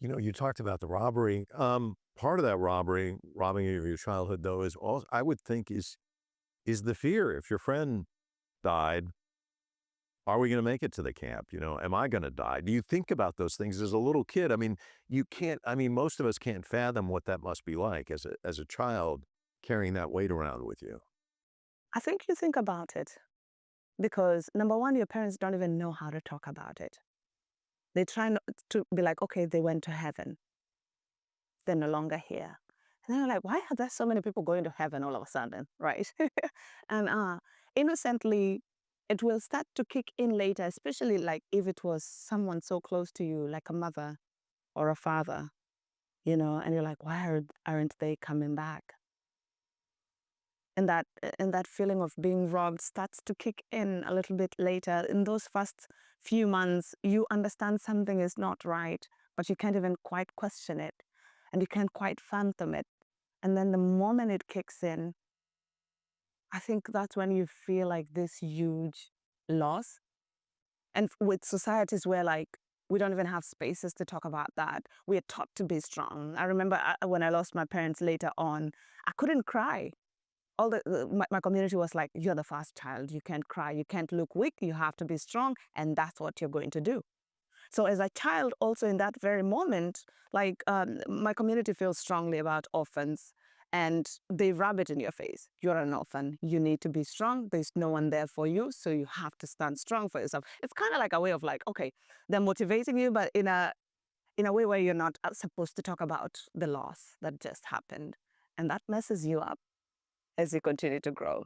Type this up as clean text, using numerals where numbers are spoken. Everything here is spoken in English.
You talked about the robbery. Part of that robbing of your childhood, though, is also I would think is the fear. If your friend died, are we going to make it to the camp? Am I going to die? Do you think about those things as a little kid? I mean, you can't. I mean, most of us can't fathom what that must be like as a child carrying that weight around with you. I think you think about it because number one, your parents don't even know how to talk about it. They try not to be like, okay, they went to heaven. They're no longer here. And then they're like, why are there so many people going to heaven all of a sudden? Right. And innocently, it will start to kick in later, especially like if it was someone so close to you, like a mother or a father, and you're like, aren't they coming back? And that feeling of being robbed starts to kick in a little bit later. In those first few months, you understand something is not right, but you can't even quite question it, and you can't quite fathom it. And then the moment it kicks in, I think that's when you feel like this huge loss. And with societies where like we don't even have spaces to talk about that, we are taught to be strong. I remember when I lost my parents later on, I couldn't cry. My community was like, you're the first child, you can't cry, you can't look weak, you have to be strong, and that's what you're going to do. So as a child, also in that very moment, like my community feels strongly about orphans, and they rub it in your face. You're an orphan, you need to be strong, there's no one there for you, so you have to stand strong for yourself. It's kind of like a way of like, okay, they're motivating you, but in a way where you're not supposed to talk about the loss that just happened, and that messes you up as you continue to grow.